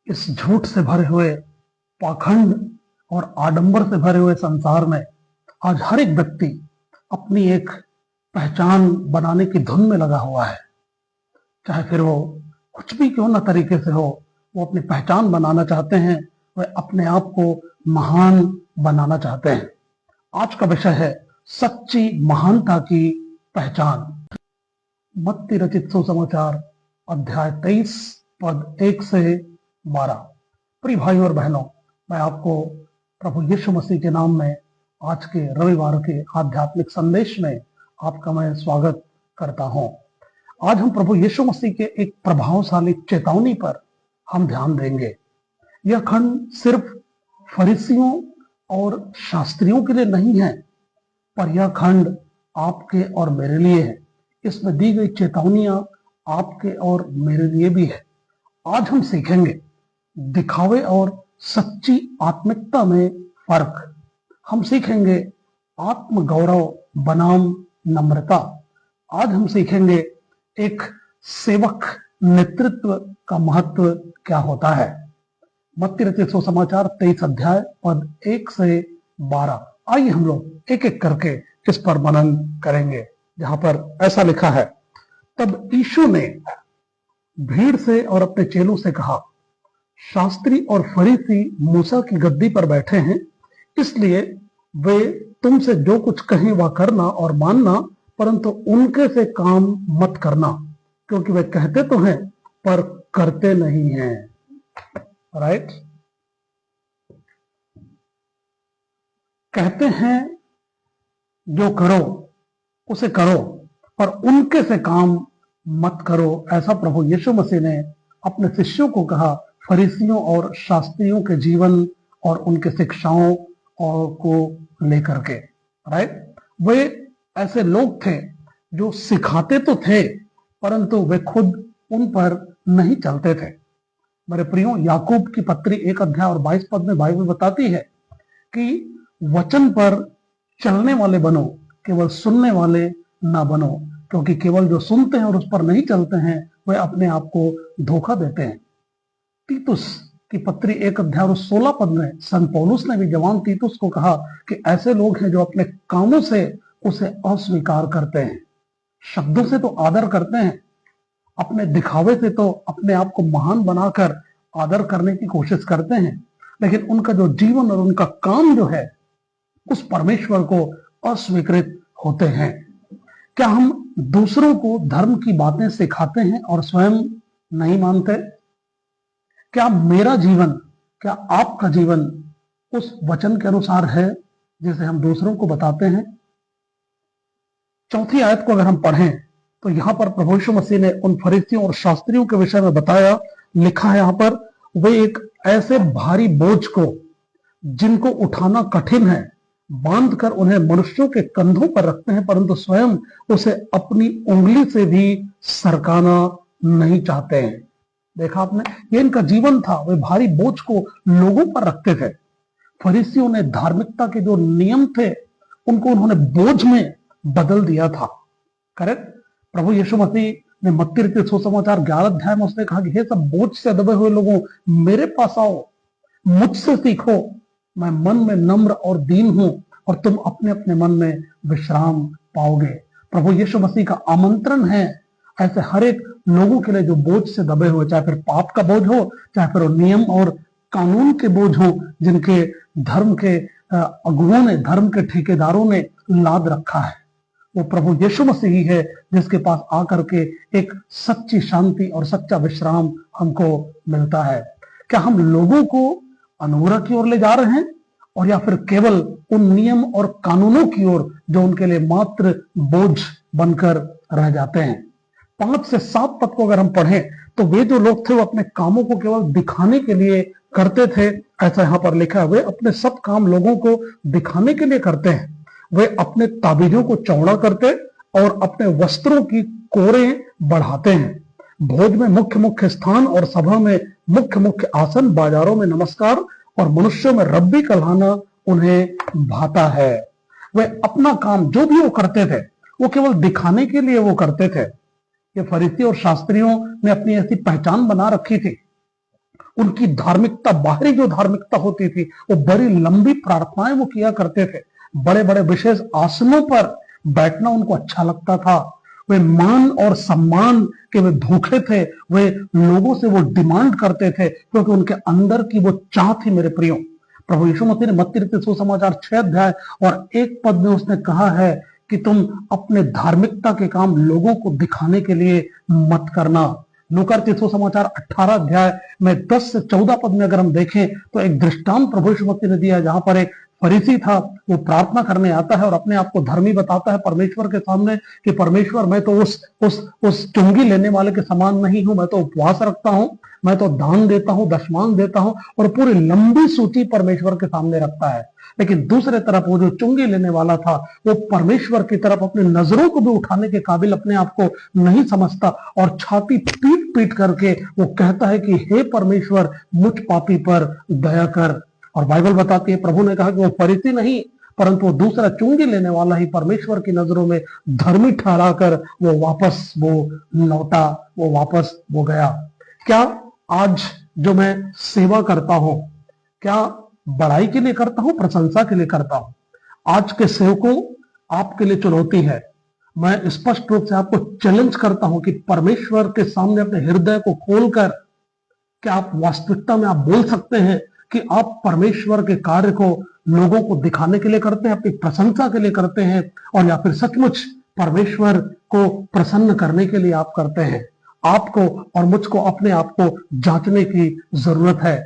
इस झूठ से भरे हुए, पाखंड और आडंबर से भरे हुए संसार में आज हर एक व्यक्ति अपनी एक पहचान बनाने की धुन में लगा हुआ है। चाहे फिर वो कुछ भी क्यों ना तरीके से हो, वो अपनी पहचान बनाना चाहते हैं, वे अपने आप को महान बनाना चाहते हैं। आज का विषय है सच्ची महानता की पहचान। मत्ती रचित सुसमाचार अध्याय 23 पद 1 से 12। प्रिय भाइयों और बहनों, मैं आपको प्रभु यीशु मसीह के नाम में आज के रविवार के आध्यात्मिक संदेश में आपका मैं स्वागत करता हूं। आज हम प्रभु यीशु मसीह के एक प्रभावशाली चेतावनी पर हम ध्यान देंगे। यह खंड सिर्फ फरीसियों और शास्त्रियों के लिए नहीं है, पर यह खंड आपके और मेरे लिए है। इसमें दी गई चेतावनियां आपके और मेरे लिए भी है। आज हम सीखेंगे दिखावे और सच्ची आत्मिकता में फर्क। हम सीखेंगे आत्मगौरव बनाम नम्रता। आज हम सीखेंगे एक सेवक नेतृत्व का महत्व क्या होता है। मत्ती रचित सुसमाचार 23 अध्याय पद 1 से 12। आइए हम लोग एक एक करके इस पर मनन करेंगे, जहां पर ऐसा लिखा है, तब यीशु ने भीड़ से और अपने चेलों से कहा, शास्त्री और फरीसी मूसा की गद्दी पर बैठे हैं, इसलिए वे तुमसे जो कुछ कहें वह करना और मानना, परंतु उनके से काम मत करना, क्योंकि वे कहते तो हैं पर करते नहीं हैं। राइट? कहते हैं जो करो उसे करो, पर उनके से काम मत करो। ऐसा प्रभु यीशु मसीह ने अपने शिष्यों को कहा, फरीसियों और शास्त्रियों के जीवन और उनके शिक्षाओं और को लेकर के। राइट? वे ऐसे लोग थे जो सिखाते तो थे, परंतु वे खुद उन पर नहीं चलते थे। मेरे प्रियो, याकूब की पत्री 1 अध्याय और 22 पद में बाइबल बताती है कि वचन पर चलने वाले बनो, केवल सुनने वाले ना बनो, क्योंकि केवल जो सुनते हैं और उस पर नहीं चलते हैं वे अपने आप को धोखा देते हैं। तीतुस की पत्री 1 अध्याय और 16 पद में संत पौलुस ने भी जवान तीतुस को कहा कि ऐसे लोग हैं जो अपने कामों से उसे अस्वीकार करते हैं। शब्दों से तो आदर करते हैं, अपने दिखावे से तो अपने आप को महान बनाकर आदर करने की कोशिश करते हैं, लेकिन उनका जो जीवन और उनका काम जो है उस परमेश्वर को अस्वीकृत होते हैं। क्या हम दूसरों को धर्म की बातें सिखाते हैं और स्वयं नहीं मानते? क्या मेरा जीवन, क्या आपका जीवन उस वचन के अनुसार है जिसे हम दूसरों को बताते हैं? चौथी आयत को अगर हम पढ़ें तो यहां पर प्रभु यीशु मसीह ने उन फरीसियों और शास्त्रियों के विषय में बताया। लिखा है यहां पर, वे एक ऐसे भारी बोझ को जिनको उठाना कठिन है बांधकर उन्हें मनुष्यों के कंधों पर रखते हैं, परंतु स्वयं उसे अपनी उंगली से भी सरकाना नहीं चाहते हैं। देखा आपने, ये इनका जीवन था। वे भारी बोझ को लोगों पर रखते थे। फरीसियों ने धार्मिकता के जो नियम थे उनको उन्होंने बोझ में बदल दिया था। करेक्ट? प्रभु यीशु मसीह ने मत्ती रचित सुसमाचार 11 अध्याय में उसने कहा कि हे सब बोझ से दबे हुए लोगों, मेरे पास आओ, मुझसे सीखो, मैं मन में नम्र और दीन हूं, और तुम अपने अपने मन में विश्राम पाओगे। प्रभु यीशु मसीह का आमंत्रण है ऐसे हर एक लोगों के लिए जो बोझ से दबे हुए, चाहे फिर पाप का बोझ हो, चाहे फिर नियम और कानून के बोझ हो, जिनके धर्म के अगुओं ने, धर्म के ठेकेदारों ने लाद रखा है। वो प्रभु यीशु मसीह ही है जिसके पास आकर के एक सच्ची शांति और सच्चा विश्राम हमको मिलता है। क्या हम लोगों को अनुग्रह की ओर ले जा रहे हैं, और या फिर केवल उन नियम और कानूनों की ओर जो उनके लिए मात्र बोझ बनकर रह जाते हैं? 5 से 7 पद को अगर हम पढ़ें तो वे जो लोग थे वो अपने कामों को केवल दिखाने के लिए करते थे। ऐसा यहां पर लिखा है, वे अपने सब काम लोगों को दिखाने के लिए करते हैं। वे अपने ताबीजों को चौड़ा करते और अपने वस्त्रों की कोरें बढ़ाते हैं। भोज में मुख्य मुख्य स्थान और सभा में मुख्य मुख्य आसन, बाजारों में नमस्कार और मनुष्यों में रब्बी कहलाना उन्हें भाता है। वे अपना काम जो भी वो करते थे वो केवल दिखाने के लिए वो करते थे। ये फरीसी और शास्त्रियों ने अपनी ऐसी पहचान बना रखी थी। उनकी धार्मिकता, बाहरी जो धार्मिकता होती थी, वो बड़ी लंबी प्रार्थनाएं वो किया करते थे। बड़े बड़े विशेष आसनों पर बैठना उनको अच्छा लगता था। वे मान और सम्मान के वे भूखे थे। वे लोगों से वो डिमांड करते थे क्योंकि उनके अंदर की वो चाह थी। मेरे प्रियो, प्रभु यीशु मसीह ने मत्ती लिखित सुसमाचार 6 अध्याय और 1 पद में उसने कहा है कि तुम अपने धार्मिकता के काम लोगों को दिखाने के लिए मत करना। लूका लिखित सुसमाचार 18 अध्याय में 10 से 14 पद में अगर हम देखें तो एक दृष्टांत प्रभु यीशु मसीह ने दिया, जहां पर एक फरीसी था, वो प्रार्थना करने आता है और अपने आप को धर्मी बताता है परमेश्वर के सामने कि परमेश्वर, मैं तो उस चुंगी लेने वाले के समान नहीं हूं, मैं तो उपवास रखता हूं, मैं तो दान देता हूं, दशमांश देता हूं, और पूरी लंबी सूची परमेश्वर के सामने रखता है। लेकिन दूसरे तरफ वो जो चुंगी लेने वाला था, वो परमेश्वर की तरफ अपनी नजरों को भी उठाने के काबिल अपने आप को नहीं समझता और छाती पीट पीट करके वो कहता है कि हे परमेश्वर, मुझ पापी पर दया कर। और बाइबल बताती है, प्रभु ने कहा कि वो फरीसी नहीं परंतु वो दूसरा चुंगी लेने वाला ही परमेश्वर की नजरों में धर्मी ठहरा कर वो वापस वो लौटा, वो वापस वो गया। क्या आज जो मैं सेवा करता हूं, क्या बड़ाई के लिए करता हूं, प्रशंसा के लिए करता हूं? आज के सेवकों, आपके लिए चुनौती है। मैं स्पष्ट रूप से आपको चैलेंज करता हूं कि परमेश्वर के सामने अपने हृदय को खोलकर क्या आप वास्तविकता में आप बोल सकते हैं कि आप परमेश्वर के कार्य को लोगों को दिखाने के लिए करते हैं, अपनी प्रशंसा के लिए करते हैं, और या फिर सचमुच परमेश्वर को प्रसन्न करने के लिए आप करते हैं? आपको और मुझको अपने आप को जांचने की जरूरत है।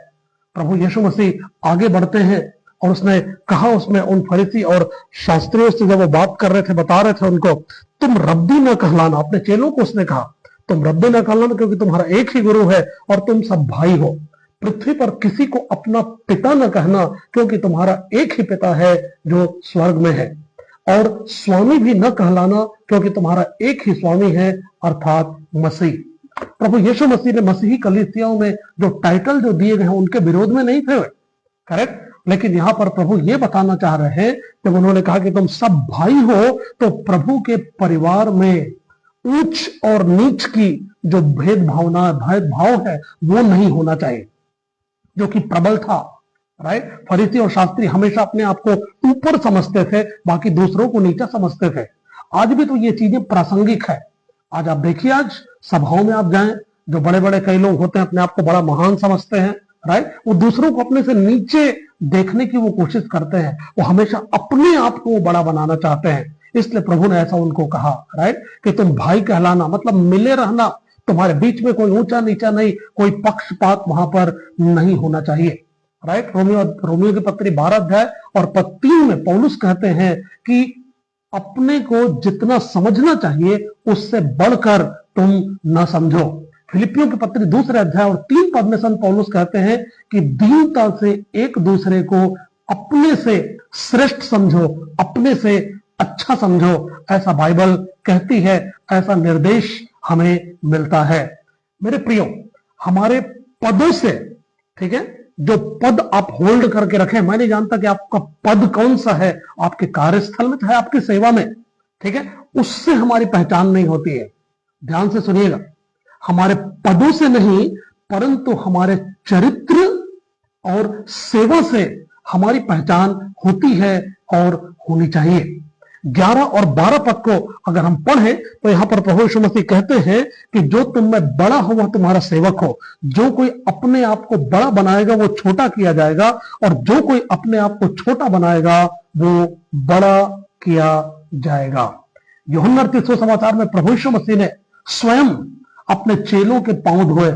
प्रभु यीशु मसीह आगे बढ़ते हैं और उसने कहा, उसमें उन फरीसी और शास्त्रियों से जब वो बात कर रहे थे, बता रहे थे उनको, तुम रब्बी न कहलाना। अपने चेलों को उसने कहा तुम रब्बी न कहलाना क्योंकि तुम्हारा एक ही गुरु है और तुम सब भाई हो। पृथ्वी पर किसी को अपना पिता न कहना क्योंकि तुम्हारा एक ही पिता है जो स्वर्ग में है। और स्वामी भी न कहलाना क्योंकि तुम्हारा एक ही स्वामी है अर्थात मसीह। प्रभु यीशु मसीह ने मसीही कलीसियाओं में जो टाइटल जो दिए गए हैं उनके विरोध में नहीं थे, करेक्ट। लेकिन यहां पर प्रभु ये बताना चाह रहे हैं, जब उन्होंने कहा कि तुम सब भाई हो, तो प्रभु के परिवार में ऊंच और नीच की जो भेदभाव है वो नहीं होना चाहिए, जो कि प्रबल था, राइट। फरीसी और शास्त्री हमेशा अपने आप को ऊपर समझते थे, बाकी दूसरों को नीचा समझते थे। आज भी तो ये चीजें प्रासंगिक है। आज आप देखिए, आज सभाओं में आप जाएं, जो बड़े बड़े कई लोग होते हैं अपने आप को बड़ा महान समझते हैं, राइट। वो दूसरों को अपने से नीचे देखने की वो कोशिश करते हैं, वो हमेशा अपने आप को बड़ा बनाना चाहते हैं। इसलिए प्रभु ने ऐसा उनको कहा, राइट, कि तुम भाई कहलाना मतलब मिले रहना, तुम्हारे बीच में कोई ऊंचा नीचा नहीं, कोई पक्षपात वहां पर नहीं होना चाहिए, राइट। रोमियो की पत्री 12 अध्याय और पद 3 में पौलुस कहते हैं कि अपने को जितना समझना चाहिए उससे बढ़कर तुम न समझो। फिलिपियों की पत्री 2 अध्याय और 3 पद में संत पौलुस कहते हैं कि दीनता से एक दूसरे को अपने से श्रेष्ठ समझो, अपने से अच्छा समझो, ऐसा बाइबल कहती है, ऐसा निर्देश हमें मिलता है। मेरे प्रियो, हमारे पदों से, ठीक है, जो पद आप होल्ड करके रखें, मैं नहीं जानता कि आपका पद कौन सा है, आपके कार्यस्थल में चाहे आपकी सेवा में, ठीक है, उससे हमारी पहचान नहीं होती है। ध्यान से सुनिएगा, हमारे पदों से नहीं परंतु हमारे चरित्र और सेवा से हमारी पहचान होती है और होनी चाहिए। 11 और 12 पद को अगर हम पढ़ें तो यहां पर प्रभु यीशु मसीह कहते हैं कि जो तुम में बड़ा हो वह तुम्हारा सेवक हो। जो कोई अपने आप को बड़ा बनाएगा वो छोटा किया जाएगा, और जो कोई अपने आप को छोटा बनाएगा वो बड़ा किया जाएगा। यूहन्ना के सुसमाचार में प्रभु यीशु मसीह ने स्वयं अपने चेलों के पांव धोए,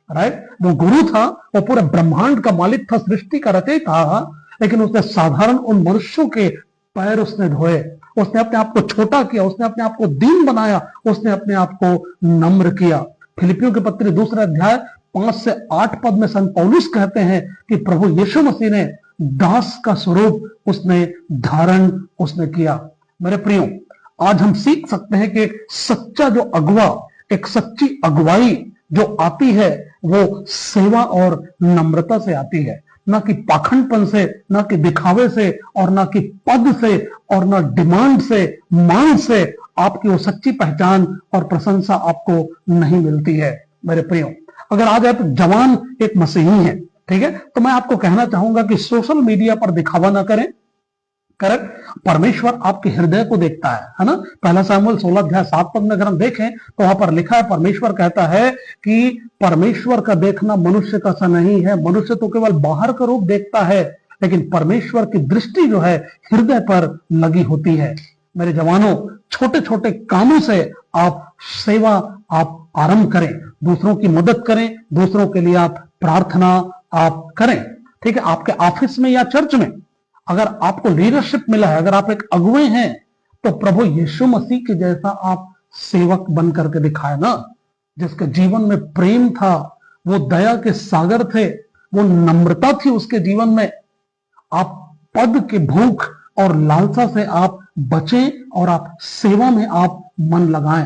राइट। वो गुरु था, वो पूरे ब्रह्मांड का मालिक था, सृष्टि का रचयिता था, लेकिन उसने साधारण उन मनुष्यों के पैर उसने धोए। उसने अपने आप को छोटा किया, उसने अपने आप को दीन बनाया, उसने अपने आप को नम्र किया। फिलिपियों के पत्री 2 अध्याय 5 से 8 पद में संत पौलुस कहते हैं कि प्रभु यीशु मसीह ने दास का स्वरूप उसने धारण उसने किया। मेरे प्रियो, आज हम सीख सकते हैं कि सच्चा जो अगुवा, एक सच्ची अगुवाई जो आती है वो सेवा और नम्रता से आती है, ना कि पाखंडपन से, ना कि दिखावे से, और ना कि पद से, और ना डिमांड से, मांग से आपकी वो सच्ची पहचान और प्रशंसा आपको नहीं मिलती है। मेरे प्रियो, अगर आज आप जवान एक मसीही हैं, ठीक है, तो मैं आपको कहना चाहूंगा कि सोशल मीडिया पर दिखावा ना करें। करेक्ट। परमेश्वर आपके हृदय को देखता है ना। पहला सामुएल 16 अध्याय 7 पद में अगर हम देखें तो वहां पर लिखा है, परमेश्वर कहता है कि परमेश्वर का देखना मनुष्य का सा नहीं है, मनुष्य तो केवल बाहर का रूप देखता है, लेकिन परमेश्वर की दृष्टि जो है हृदय पर लगी होती है। मेरे जवानों, छोटे छोटे कामों से आप सेवा आप आरंभ करें, दूसरों की मदद करें, दूसरों के लिए आप प्रार्थना आप करें। ठीक है, आपके ऑफिस में या चर्च में अगर आपको लीडरशिप मिला है, अगर आप एक अगुवे हैं, तो प्रभु यीशु मसीह के जैसा आप सेवक बन करके दिखाए ना, जिसके जीवन में प्रेम था, वो दया के सागर थे, वो नम्रता थी उसके जीवन में। आप पद के भूख और लालसा से आप बचें और आप सेवा में आप मन लगाएं।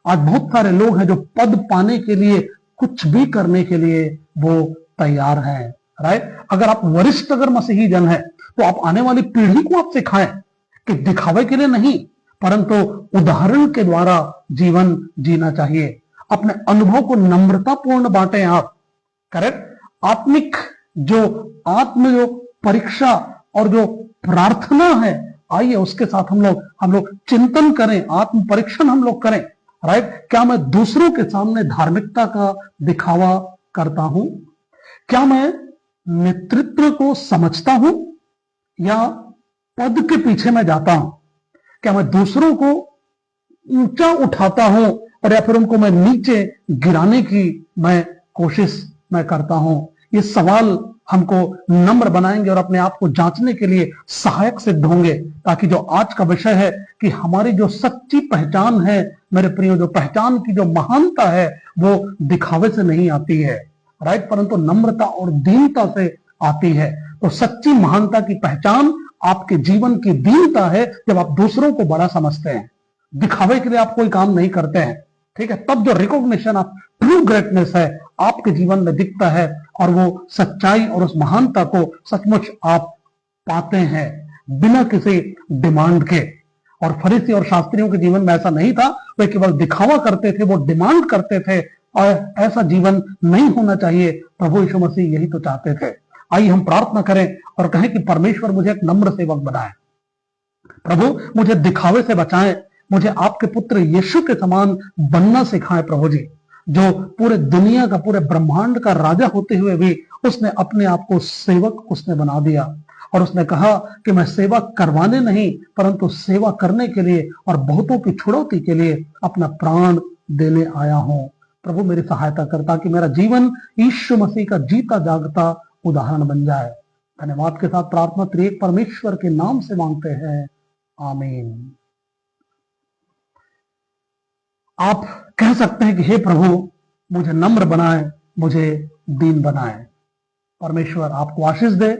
आज बहुत सारे लोग हैं जो पद पाने के लिए कुछ भी करने के लिए वो तैयार हैं, राइट। अगर आप वरिष्ठ अगर मसीही जन है तो आप आने वाली पीढ़ी को आप सिखाएं कि दिखावे के लिए नहीं, परंतु उदाहरण के द्वारा जीवन जीना चाहिए। अपने अनुभव को नम्रतापूर्ण बांटें आप। करेक्ट। आत्मिक जो परीक्षा और जो प्रार्थना है, आइए उसके साथ हम लोग चिंतन करें, आत्म परीक्षण हम लोग करें, राइट। क्या मैं दूसरों के सामने धार्मिकता का दिखावा करता हूं? क्या मैं नेतृत्व को समझता हूं या पद के पीछे मैं जाता हूं? क्या मैं दूसरों को ऊंचा उठाता हूं और या फिर उनको मैं नीचे गिराने की मैं कोशिश मैं करता हूं? ये सवाल हमको नम्र बनाएंगे और अपने आप को जांचने के लिए सहायक सिद्ध होंगे, ताकि जो आज का विषय है कि हमारी जो सच्ची पहचान है, मेरे प्रियो, जो पहचान की जो महानता है वो दिखावे से नहीं आती है, राइट, परंतु नम्रता और दीनता से आती है। तो सच्ची महानता की पहचान आपके जीवन की दीनता है, जब आप दूसरों को बड़ा समझते हैं, दिखावे के लिए आप कोई काम नहीं करते हैं, ठीक है, तब जो रिकॉग्निशन ऑफ ट्रू ग्रेटनेस है आपके जीवन में दिखता है और वो सच्चाई और उस महानता को सचमुच आप पाते हैं बिना किसी डिमांड के। और फरीसी और शास्त्रियों के जीवन में ऐसा नहीं था, वे केवल दिखावा करते थे, वो डिमांड करते थे, और ऐसा जीवन नहीं होना चाहिए। प्रभु यीशु मसीह यही तो चाहते थे। आइए हम प्रार्थना करें और कहें कि परमेश्वर मुझे एक नम्र सेवक बनाए, प्रभु मुझे दिखावे से बचाएं, मुझे आपके पुत्र यीशु के समान बनना सिखाएं प्रभु जी, जो पूरे दुनिया का, पूरे ब्रह्मांड का राजा होते हुए भी उसने अपने आप को सेवक उसने बना दिया, और उसने कहा कि मैं सेवा करवाने नहीं परंतु सेवा करने के लिए और बहुतों की छुड़ौती के लिए अपना प्राण देने आया हूं। प्रभु मेरी सहायता करता कि मेरा जीवन यीशु मसीह का जीता जागता उदाहरण बन जाए। धन्यवाद के साथ प्रार्थना त्रिएक परमेश्वर के नाम से मांगते हैं, आमीन। आप कह सकते हैं कि हे प्रभु मुझे नम्र बनाए, मुझे दीन बनाए। परमेश्वर आपको आशीष दे।